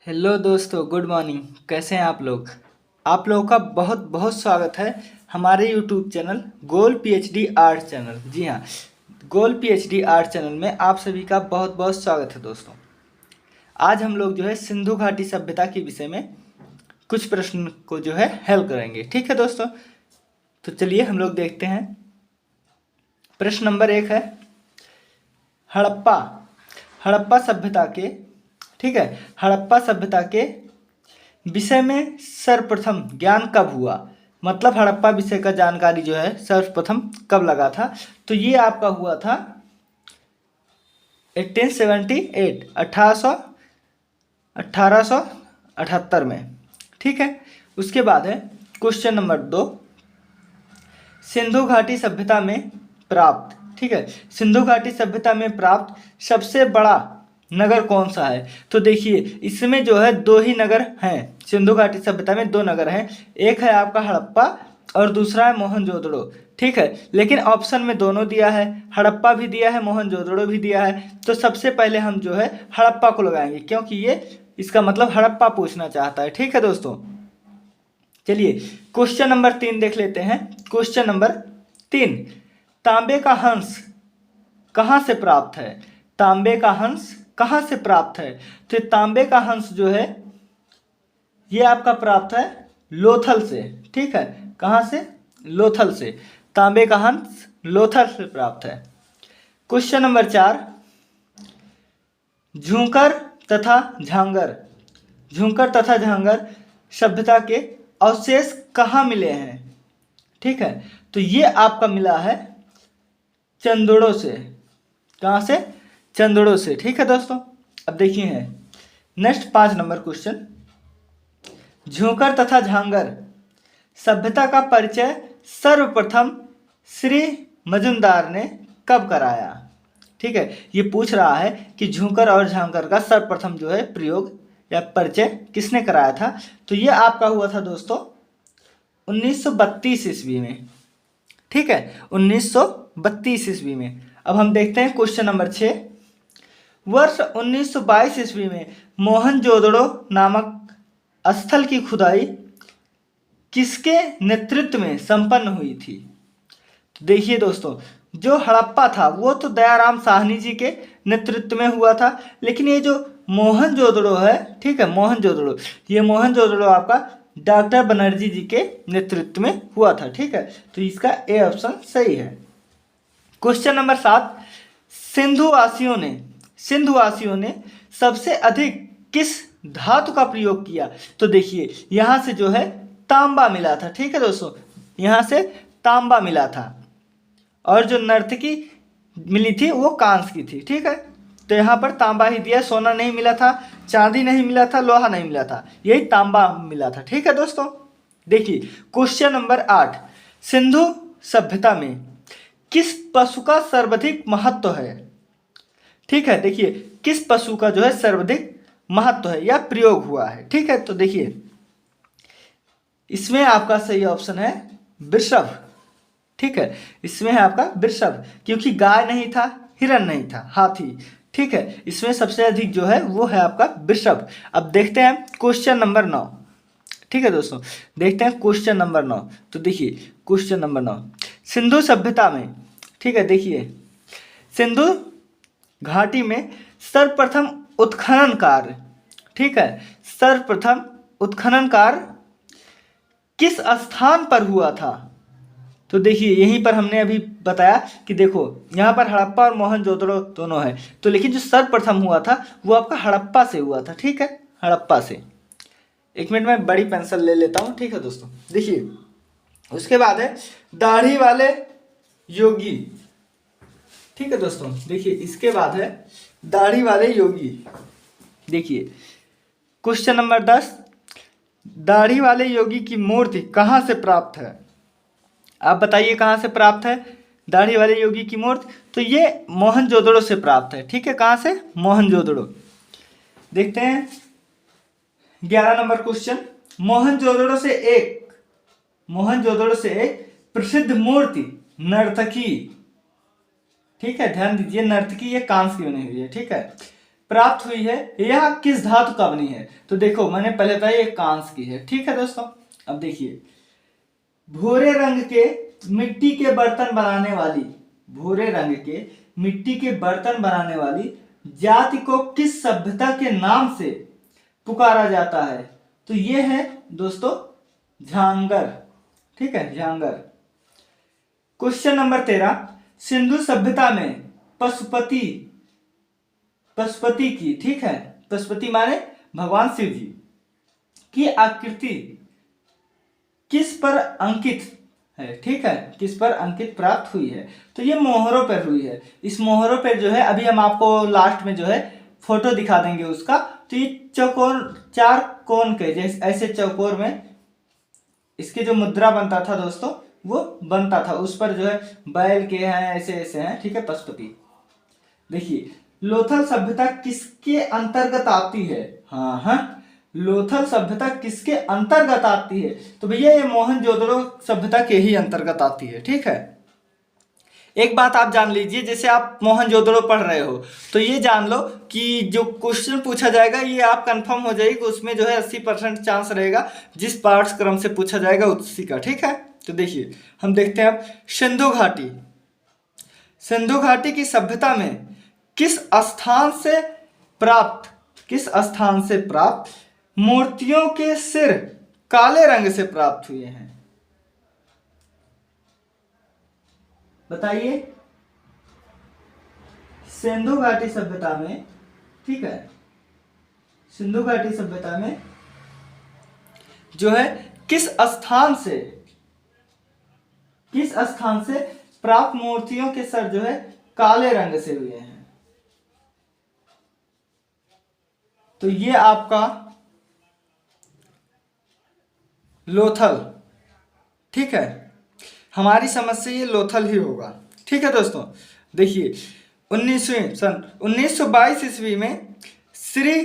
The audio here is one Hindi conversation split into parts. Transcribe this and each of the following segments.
हेलो दोस्तों, गुड मॉर्निंग। कैसे हैं आप लोग? आप लोगों का बहुत बहुत स्वागत है हमारे यूट्यूब चैनल गोल पीएचडी आर्ट चैनल। जी हाँ, गोल पीएचडी आर्ट चैनल में आप सभी का बहुत बहुत स्वागत है दोस्तों। आज हम लोग जो है सिंधु घाटी सभ्यता के विषय में कुछ प्रश्न को जो है हल करेंगे। ठीक है दोस्तों, तो चलिए हम लोग देखते हैं। प्रश्न नंबर 1 है, हड़प्पा हड़प्पा सभ्यता के ठीक है हड़प्पा सभ्यता के विषय में सर्वप्रथम ज्ञान कब हुआ? मतलब हड़प्पा विषय का जानकारी जो है सर्वप्रथम कब लगा था? तो ये आपका हुआ था 1878 1878 में। ठीक है, उसके बाद है क्वेश्चन नंबर 2, सिंधु घाटी सभ्यता में प्राप्त ठीक है सिंधु घाटी सभ्यता में प्राप्त सबसे बड़ा नगर कौन सा है? तो देखिए, इसमें जो है दो ही नगर हैं। सिंधु घाटी सभ्यता में दो नगर हैं, एक है आपका हड़प्पा और दूसरा है मोहनजोदड़ो। ठीक है, लेकिन ऑप्शन में दोनों दिया है, हड़प्पा भी दिया है, मोहनजोदड़ो भी दिया है। तो सबसे पहले हम जो है हड़प्पा को लगाएंगे, क्योंकि ये इसका मतलब हड़प्पा पूछना चाहता है। ठीक है दोस्तों, चलिए क्वेश्चन नंबर 3 देख लेते हैं। क्वेश्चन नंबर 3, तांबे का हंस कहाँ से प्राप्त है? तांबे का हंस कहाँ से प्राप्त है? तो तांबे का हंस जो है ये आपका प्राप्त है लोथल से। ठीक है, कहाँ से? लोथल से। तांबे का हंस लोथल से प्राप्त है। क्वेश्चन नंबर 4, झूंकर तथा झांगर सभ्यता के अवशेष कहाँ मिले हैं? ठीक है, तो ये आपका मिला है चंदोड़ो से। कहाँ से? चंदोड़ो से। ठीक है दोस्तों, अब देखिए है नेक्स्ट 5 नंबर क्वेश्चन, झूंकर तथा झांगर सभ्यता का परिचय सर्वप्रथम श्री मजुमदार ने कब कराया? ठीक है, ये पूछ रहा है कि झूंकर और झांगर का सर्वप्रथम जो है प्रयोग या परिचय किसने कराया था? तो ये आपका हुआ था दोस्तों 1932 ईस्वी में। ठीक है, 1932 ईस्वी में। अब हम देखते हैं क्वेश्चन नंबर 6, वर्ष 1922 ईस्वी में मोहनजोदड़ो नामक स्थल की खुदाई किसके नेतृत्व में संपन्न हुई थी? तो देखिए दोस्तों, जो हड़प्पा था वो तो दयाराम साहनी जी के नेतृत्व में हुआ था, लेकिन ये जो मोहनजोदड़ो है, ठीक है, मोहनजोदड़ो आपका डॉक्टर बनर्जी जी के नेतृत्व में हुआ था। ठीक है, तो इसका ए ऑप्शन सही है। क्वेश्चन नंबर 7, सिंधुवासियों ने सबसे अधिक किस धातु का प्रयोग किया? तो देखिए, यहाँ से जो है तांबा मिला था। ठीक है दोस्तों, यहाँ से तांबा मिला था और जो नर्तकी मिली थी वो कांस्य की थी। ठीक है, तो यहाँ पर तांबा ही दिया, सोना नहीं मिला था, चांदी नहीं मिला था, लोहा नहीं मिला था, यही तांबा मिला था। ठीक है दोस्तों, देखिए क्वेश्चन नंबर 8, सिंधु सभ्यता में किस पशु का सर्वाधिक महत्व है? ठीक है, देखिए किस पशु का जो है सर्वाधिक महत्व है या प्रयोग हुआ है? ठीक है, तो देखिए इसमें आपका सही ऑप्शन है वृषभ। ठीक है, इसमें है आपका वृषभ, क्योंकि गाय नहीं था, हिरण नहीं था, हाथी। ठीक है, इसमें सबसे अधिक जो है वो है आपका वृषभ। अब देखते हैं क्वेश्चन नंबर 9। ठीक है दोस्तों, देखते हैं क्वेश्चन नंबर 9। तो देखिए क्वेश्चन नंबर 9, सिंधु सभ्यता में, ठीक है, देखिए सिंधु घाटी में सर्वप्रथम उत्खनन कार्य, ठीक है, सर्वप्रथम उत्खनन कार्य किस स्थान पर हुआ था? तो देखिए यहीं पर हमने अभी बताया कि देखो यहाँ पर हड़प्पा और मोहनजोदड़ो दोनों है, तो लेकिन जो सर्वप्रथम हुआ था वो आपका हड़प्पा से हुआ था। ठीक है, हड़प्पा से। एक मिनट में बड़ी पेंसिल ले लेता हूँ। ठीक है दोस्तों, देखिए उसके बाद है दाढ़ी वाले योगी। ठीक है दोस्तों, देखिए इसके बाद है दाढ़ी वाले योगी। देखिए क्वेश्चन नंबर 10, दाढ़ी वाले योगी की मूर्ति कहाँ से प्राप्त है? आप बताइए कहाँ से प्राप्त है दाढ़ी वाले योगी की मूर्ति? तो ये मोहनजोदड़ो से प्राप्त है। ठीक है, कहाँ से? मोहनजोदड़ो। देखते हैं 11 नंबर क्वेश्चन, मोहनजोदड़ो से एक प्रसिद्ध मूर्ति नर्तकी, ठीक है, ध्यान दीजिए, नर्तकी ये कांस्य की बनी हुई है। ठीक है, प्राप्त हुई है यह किस धातु का बनी है? तो देखो मैंने पहले बताया ये कांस की है, ठीक है दोस्तों। अब देखिए, भूरे रंग के मिट्टी के बर्तन बनाने वाली, भूरे रंग के मिट्टी के बर्तन बनाने वाली जाति को किस सभ्यता के नाम से पुकारा जाता है? तो ये है दोस्तों झांगर, ठीक है, झांगर। क्वेश्चन नंबर 13, सिंधु सभ्यता में पशुपति की, ठीक है, पशुपति माने भगवान शिव जी की आकृति किस पर अंकित है? ठीक है, किस पर अंकित प्राप्त हुई है? तो ये मोहरों पर हुई है। इस मोहरों पर जो है अभी हम आपको लास्ट में जो है फोटो दिखा देंगे उसका। तो ये चौकोर, 4 कोण के जैसे ऐसे चौकोर में इसके जो मुद्रा बनता था दोस्तों वो बनता था, उस पर जो है बैल के हैं, ऐसे ऐसे हैं, ठीक है, पशुपति। देखिए, लोथल सभ्यता किसके अंतर्गत आती है? हाँ, लोथल सभ्यता किसके अंतर्गत आती है? तो भैया ये मोहनजोदड़ो सभ्यता के ही अंतर्गत आती है, ठीक है। एक बात आप जान लीजिए, जैसे आप मोहनजोदड़ो पढ़ रहे हो तो ये जान लो कि जो क्वेश्चन पूछा जाएगा ये आप कंफर्म हो जाएगी, उसमें जो है 80% चांस रहेगा जिस पाठ्यक्रम से पूछा जाएगा उसी का, ठीक है। तो देखिए हम देखते हैं अब सिंधु घाटी, सिंधु घाटी की सभ्यता में किस स्थान से प्राप्त मूर्तियों के सिर काले रंग से प्राप्त हुए हैं? बताइए। सिंधु घाटी सभ्यता में, ठीक है, सिंधु घाटी सभ्यता में जो है किस स्थान से प्राप्त मूर्तियों के सर जो है काले रंग से हुए हैं? तो ये आपका लोथल, ठीक है, हमारी समझ से ये लोथल ही होगा, ठीक है दोस्तों। देखिए 1922 ईस्वी में श्री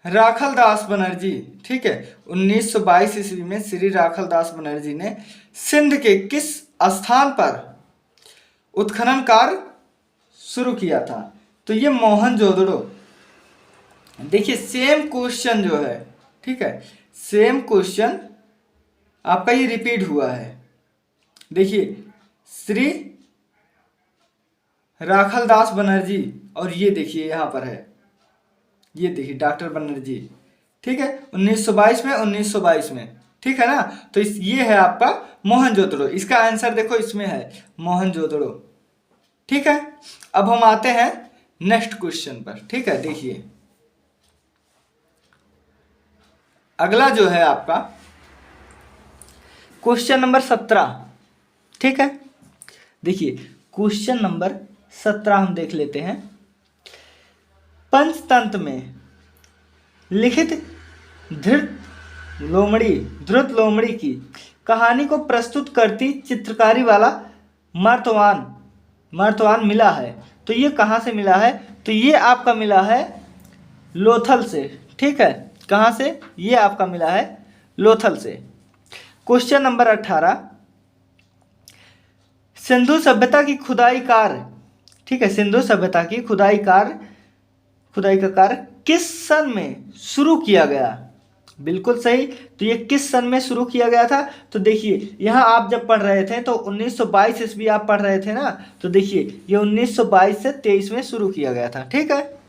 राखलदास बनर्जी, ठीक है, 1922 ईस्वी में श्री राखलदास बनर्जी ने सिंध के किस स्थान पर उत्खनन कार्य शुरू किया था? तो ये मोहनजोदड़ो। देखिए सेम क्वेश्चन जो है, ठीक है, सेम क्वेश्चन आपका ये रिपीट हुआ है। देखिए श्री राखलदास बनर्जी, और ये देखिए यहाँ पर है, ये देखिए डॉक्टर बनर्जी, ठीक है, 1922 में, ठीक है ना। तो ये है आपका मोहनजोदड़ो, इसका आंसर देखो इसमें है मोहनजोदड़ो, ठीक है। अब हम आते हैं नेक्स्ट क्वेश्चन पर, ठीक है। देखिए अगला जो है आपका क्वेश्चन नंबर 17, ठीक है। देखिए क्वेश्चन नंबर 17 हम देख लेते हैं। पंचतंत्र में लिखित धृत लोमड़ी की कहानी को प्रस्तुत करती चित्रकारी वाला मर्तवान मिला है। तो ये कहाँ से मिला है? तो ये आपका मिला है लोथल से, ठीक है। कहाँ से? ये आपका मिला है लोथल से। क्वेश्चन नंबर 18, सिंधु सभ्यता की खुदाई कार्य, ठीक है, सिंधु सभ्यता की खुदाई का कार्य किस सन में शुरू किया गया? बिल्कुल सही। तो ये किस सन में शुरू किया गया था? तो देखिए यहाँ आप जब पढ़ रहे थे तो 1922 ईस्वी आप पढ़ रहे थे ना, तो देखिए ये 1922 से 23 में शुरू किया गया था, ठीक है।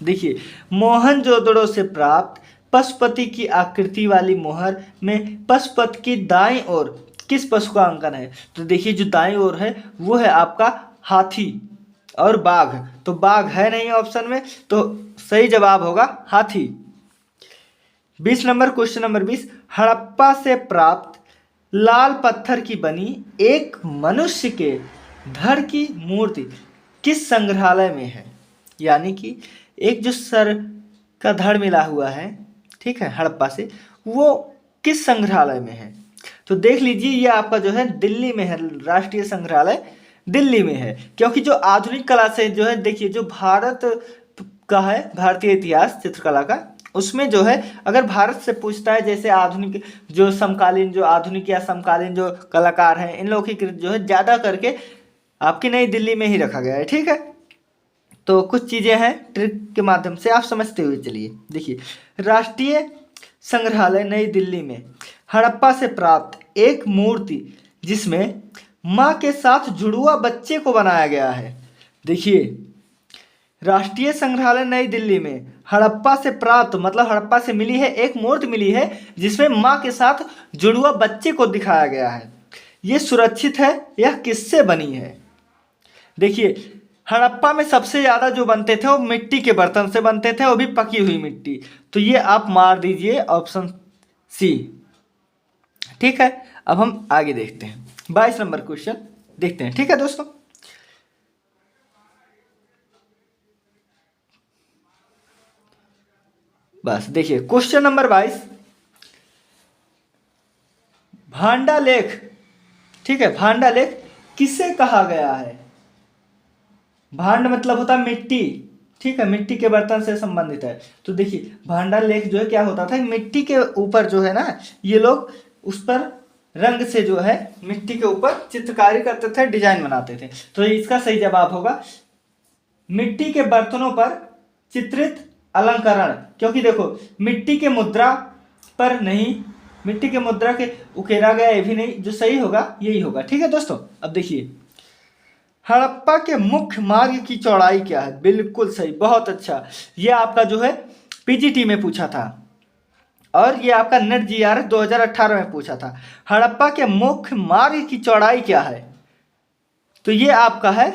देखिए मोहनजोदड़ो से प्राप्त पशुपति की आकृति वाली मोहर में पशुपति की दाईं ओर किस पशु का अंकन है? तो देखिए जो दाईं ओर है वो है आपका हाथी और बाघ। तो बाघ है नहीं ऑप्शन में, तो सही जवाब होगा हाथी। 20 नंबर क्वेश्चन नंबर 20, हड़प्पा से प्राप्त लाल पत्थर की बनी एक मनुष्य के धड़ की मूर्ति किस संग्रहालय में है? यानी कि एक जो सर का धड़ मिला हुआ है, ठीक है, हड़प्पा से, वो किस संग्रहालय में है? तो देख लीजिए ये आपका जो है दिल्ली में है, राष्ट्रीय संग्रहालय दिल्ली में है। क्योंकि जो आधुनिक कला से जो है, देखिए जो भारत का है, भारतीय इतिहास चित्रकला का, उसमें जो है अगर भारत से पूछता है, जैसे आधुनिक जो समकालीन जो आधुनिक या समकालीन जो कलाकार हैं, इन लोगों की जो है ज़्यादा करके आपकी नई दिल्ली में ही रखा गया है, ठीक है। तो कुछ चीज़ें हैं ट्रिक के माध्यम से आप समझते हुए चलिए। देखिए, राष्ट्रीय संग्रहालय नई दिल्ली में हड़प्पा से प्राप्त एक मूर्ति जिसमें माँ के साथ जुड़वा बच्चे को बनाया गया है। देखिए, राष्ट्रीय संग्रहालय नई दिल्ली में हड़प्पा से प्राप्त मतलब हड़प्पा से मिली है एक मूर्ति मिली है जिसमें माँ के साथ जुड़वा बच्चे को दिखाया गया है। ये सुरक्षित है, यह किससे बनी है? देखिए, हड़प्पा में सबसे ज़्यादा जो बनते थे वो मिट्टी के बर्तन से बनते थे, वो भी पकी हुई मिट्टी। तो ये आप मार दीजिए ऑप्शन सी। ठीक है, अब हम आगे देखते हैं 22 नंबर क्वेश्चन देखते हैं। ठीक है दोस्तों, बस देखिए क्वेश्चन नंबर 22, भांडा लेख। ठीक है, भांडा लेख किसे कहा गया है? भांड मतलब होता है मिट्टी। ठीक है, मिट्टी के बर्तन से संबंधित है। तो देखिए, भांडा लेख जो है क्या होता था, मिट्टी के ऊपर जो है ना, ये लोग उस पर रंग से जो है मिट्टी के ऊपर चित्रकारी करते थे, डिजाइन बनाते थे। तो इसका सही जवाब होगा मिट्टी के बर्तनों पर चित्रित अलंकरण। क्योंकि देखो, मिट्टी के मुद्रा पर नहीं, मिट्टी के मुद्रा के उकेरा गया ये भी नहीं, जो सही होगा यही होगा। ठीक है दोस्तों, अब देखिए, हड़प्पा के मुख्य मार्ग की चौड़ाई क्या है? बिल्कुल सही, बहुत अच्छा। ये आपका जो है पीजीटी में पूछा था और ये आपका नेट जीआरएस 2018 में पूछा था। हड़प्पा के मुख्य मार्ग की चौड़ाई क्या है? तो ये आपका है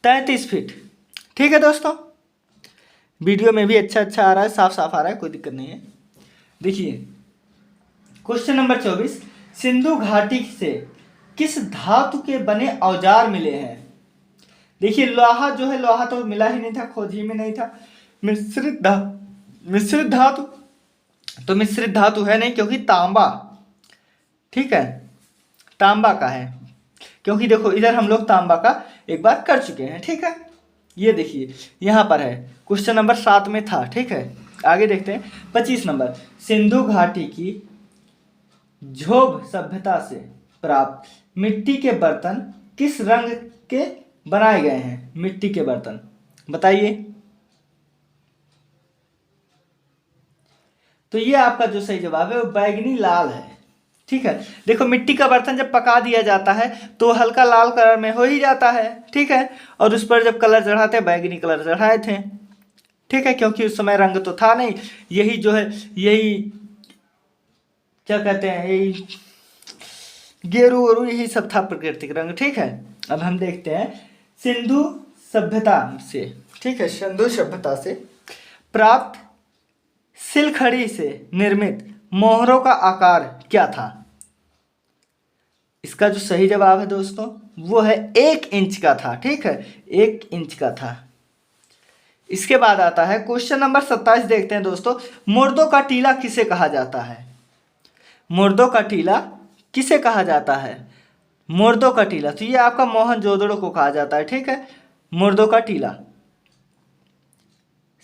33 फीट। ठीक है दोस्तों, वीडियो में भी अच्छा आ रहा है, साफ साफ आ रहा है, कोई दिक्कत नहीं है। देखिए क्वेश्चन नंबर 24, सिंधु घाटी से किस धातु के बने औजार मिले हैं? देखिए, लोहा जो है, लोहा तो मिला ही नहीं था, खोज ही में नहीं था। मिश्रित धातु, तो मिश्रित धातु है नहीं क्योंकि तांबा, ठीक है, तांबा का है। क्योंकि देखो, इधर हम लोग तांबा का एक बार कर चुके हैं। ठीक है, ये देखिए यहाँ पर है, क्वेश्चन नंबर 7 में था। ठीक है, आगे देखते हैं 25 नंबर, सिंधु घाटी की झोब सभ्यता से प्राप्त मिट्टी के बर्तन किस रंग के बनाए गए हैं? मिट्टी के बर्तन बताइए। तो ये आपका जो सही जवाब है वो बैगनी लाल है। ठीक है, देखो, मिट्टी का बर्तन जब पका दिया जाता है तो हल्का लाल कलर में हो ही जाता है। ठीक है, और उस पर जब कलर चढ़ाते हैं, बैगनी कलर चढ़ाए थे। ठीक है, क्योंकि उस समय रंग तो था नहीं, यही जो है, यही क्या कहते हैं, यही गेरू वेरू यही सब था, प्राकृतिक रंग। ठीक है, अब हम देखते हैं सिंधु सभ्यता से। ठीक है, सिंधु सभ्यता से प्राप्त सिलखड़ी से निर्मित मोहरों का आकार क्या था? इसका जो सही जवाब है दोस्तों वो है 1 इंच का था। ठीक है, 1 इंच का था। इसके बाद आता है क्वेश्चन नंबर 27, देखते हैं दोस्तों, मुर्दों का टीला किसे कहा जाता है? मुर्दों का टीला किसे कहा जाता है? मुर्दों का टीला, तो ये आपका मोहनजोदड़ो को कहा जाता है। ठीक है, मुर्दों का टीला।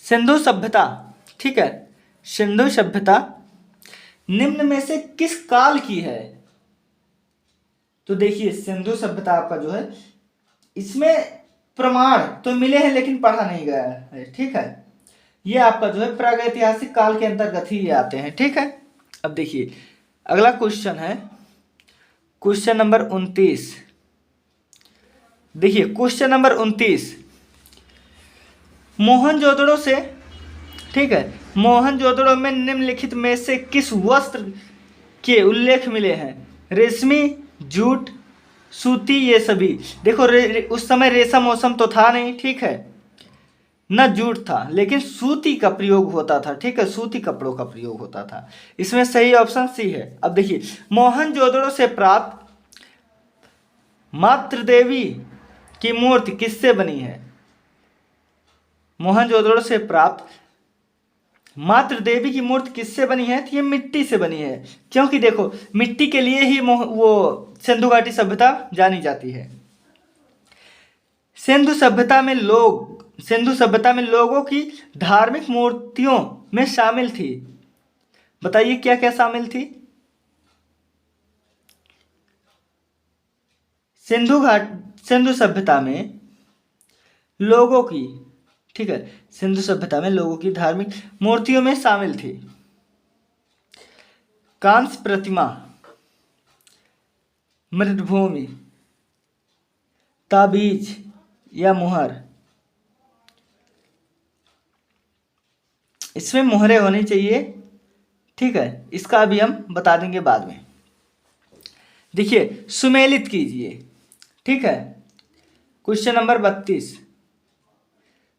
सिंधु सभ्यता, ठीक है, सिंधु सभ्यता निम्न में से किस काल की है? तो देखिए, सिंधु सभ्यता आपका जो है, इसमें प्रमाण तो मिले हैं लेकिन पढ़ा नहीं गया है। ठीक है, ये आपका जो है प्रागैतिहासिक काल के अंतर्गत ही ये आते हैं। ठीक है, अब देखिए अगला क्वेश्चन है क्वेश्चन नंबर 29। देखिए क्वेश्चन नंबर 29, मोहनजोदड़ो से, ठीक है, मोहनजोदड़ो में निम्नलिखित में से किस वस्त्र के उल्लेख मिले हैं? रेशमी, जूट, सूती, ये सभी। देखो, उस समय रेशम मौसम तो था नहीं, ठीक है, न जूट था, लेकिन सूती का प्रयोग होता था। ठीक है, सूती कपड़ों का प्रयोग होता था। इसमें सही ऑप्शन सी है। अब देखिए, मोहनजोदड़ो से प्राप्त मातृदेवी की मूर्ति किससे बनी है? मोहनजोदड़ो से प्राप्त मातृदेवी की मूर्ति किससे बनी है? तो ये मिट्टी से बनी है। क्योंकि देखो, मिट्टी के लिए ही वो सिंधु घाटी सभ्यता जानी जाती है। सिंधु सभ्यता में लोगों की धार्मिक मूर्तियों में शामिल थी। बताइए क्या क्या शामिल थी? सिंधु सभ्यता में लोगों की, ठीक है, सिंधु सभ्यता में लोगों की धार्मिक मूर्तियों में शामिल थी कांस्य प्रतिमा, मृतभूमि, ताबीज या मुहर। इसमें मुहरें होनी चाहिए, ठीक है, इसका भी हम बता देंगे बाद में। देखिए सुमेलित कीजिए, ठीक है, क्वेश्चन नंबर 32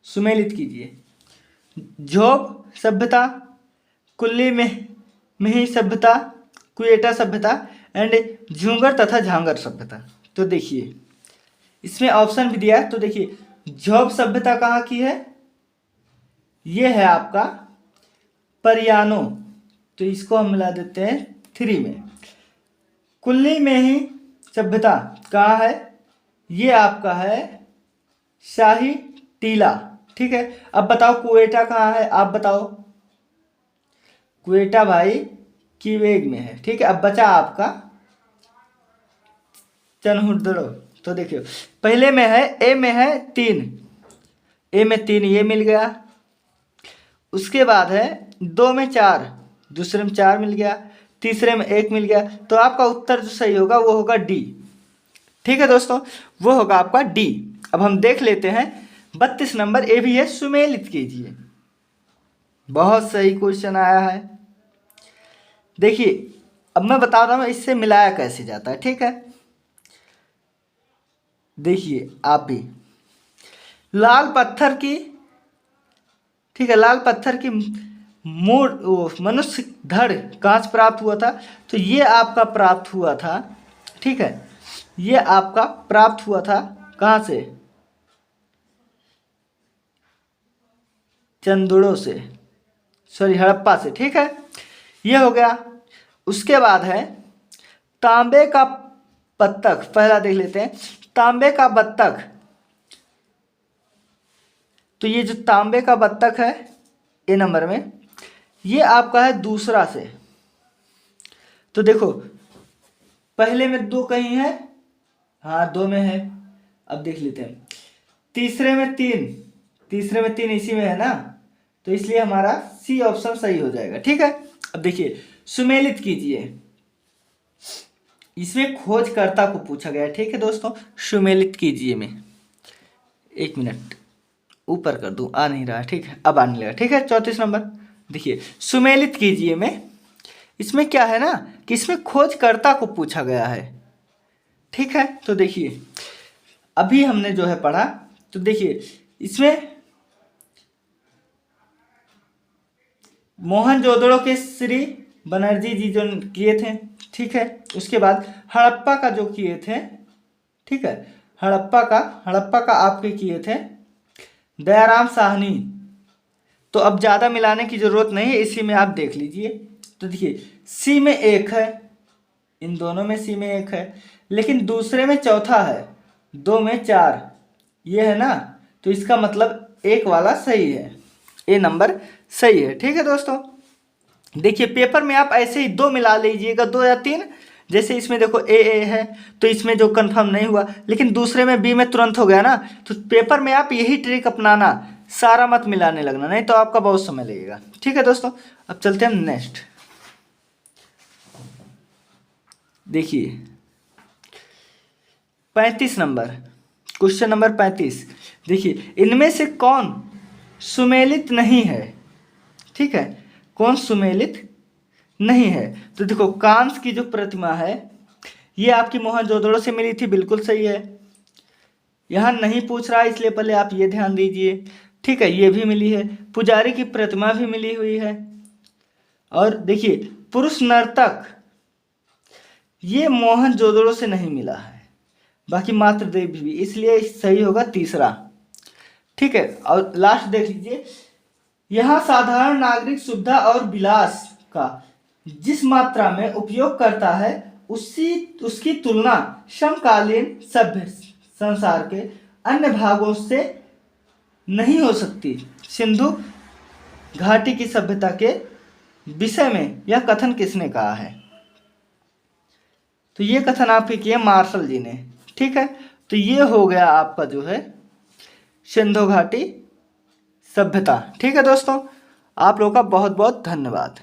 सुमेलित कीजिए। झोप सभ्यता, कुल्ली में मिही सभ्यता, कुएटा सभ्यता एंड झूंगर तथा झांगर सभ्यता। तो देखिए इसमें ऑप्शन भी दिया है, तो देखिए झोप सभ्यता कहाँ की है, ये है आपका परियानो, तो इसको हम मिला देते हैं 3 में। कुल्ली में ही सभ्यता कहाँ है, ये आपका है शाही टीला, ठीक है। अब बताओ कुएटा कहाँ है, आप बताओ। कुएटा भाई किवेग में है, ठीक है। अब बचा आपका चनहुदड़ो, तो देखियो पहले में है ए में है 3, ए में 3 ये मिल गया। उसके बाद है 2 में 4, दूसरे में 4 मिल गया, तीसरे में 1 मिल गया। तो आपका उत्तर जो सही होगा वो होगा डी, ठीक है दोस्तों, वो होगा आपका डी। अब हम देख लेते हैं 32 नंबर, ए भी है सुमेलित कीजिए। बहुत सही क्वेश्चन आया है। देखिए अब मैं बता रहा हूँ इससे मिलाया कैसे जाता है, ठीक है। देखिए आप भी लाल पत्थर की, ठीक है, लाल पत्थर की मनुष्य धड़ कहाँ से प्राप्त हुआ था, तो ये आपका प्राप्त हुआ था, ठीक है, ये आपका प्राप्त हुआ था कहाँ से, चंदुड़ो से, सॉरी हड़प्पा से, ठीक है, ये हो गया। उसके बाद है तांबे का बत्तख, पहला देख लेते हैं तांबे का बत्तख। तो ये जो तांबे का बत्तख है ए नंबर में, ये आपका है दूसरा से। तो देखो पहले में 2 कहीं है, हाँ 2 में है। अब देख लेते हैं तीसरे में 3, तीसरे में 3 इसी में है ना, तो इसलिए हमारा सी ऑप्शन सही हो जाएगा, ठीक है। अब देखिए सुमेलित कीजिए, इसमें खोजकर्ता को पूछा गया है, ठीक है दोस्तों। सुमेलित कीजिए में 1 मिनट ऊपर कर दूं, आ नहीं रहा, ठीक है, अब आने लगा, ठीक है। 34 नंबर देखिए सुमेलित कीजिए में, इसमें क्या है ना कि इसमें खोजकर्ता को पूछा गया है, ठीक है। तो देखिए अभी हमने जो है पढ़ा, तो देखिए इसमें मोहनजोदड़ो के श्री बनर्जी जी जो किए थे, ठीक है। उसके बाद हड़प्पा का जो किए थे, ठीक है, हड़प्पा का आपके किए थे दयाराम साहनी। तो अब ज़्यादा मिलाने की ज़रूरत नहीं है, इसी में आप देख लीजिए। तो देखिए सी में 1 है, इन दोनों में सी में 1 है, लेकिन दूसरे में चौथा है, 2 में 4 ये है ना, तो इसका मतलब 1 वाला सही है, ए नंबर सही है, ठीक है दोस्तों। देखिए पेपर में आप ऐसे ही 2 मिला लीजिएगा, 2 या 3, जैसे इसमें देखो ए है, तो इसमें जो कंफर्म नहीं हुआ, लेकिन दूसरे में बी में तुरंत हो गया ना, तो पेपर में आप यही ट्रिक अपनाना, सारा मत मिलाने लगना, नहीं तो आपका बहुत समय लगेगा, ठीक है दोस्तों। अब चलते हैं नेक्स्ट। देखिए 35 नंबर, क्वेश्चन नंबर 35। देखिए इनमें से कौन सुमेलित नहीं है, ठीक है, कौन सुमेलित नहीं है। तो देखो कांस की जो प्रतिमा है ये आपकी मोहनजोदड़ो से मिली थी, बिल्कुल सही है, यहाँ नहीं पूछ रहा है इसलिए पहले आप ये ध्यान दीजिए, ठीक है, ये भी मिली है। पुजारी की प्रतिमा भी मिली हुई है। और देखिए पुरुष नर्तक ये मोहनजोदड़ो से नहीं मिला है, बाकी मातृदेव भी, इसलिए सही होगा तीसरा, ठीक है। और लास्ट देख लीजिए, यहाँ साधारण नागरिक सुविधा और विलास का जिस मात्रा में उपयोग करता है उसकी तुलना समकालीन सभ्य संसार के अन्य भागों से नहीं हो सकती। सिंधु घाटी की सभ्यता के विषय में यह कथन किसने कहा है, तो ये कथन आपके किए मार्शल जी ने, ठीक है। तो ये हो गया आपका जो है सिंधु घाटी सभ्यता। ठीक है दोस्तों, आप लोगों का बहुत बहुत धन्यवाद।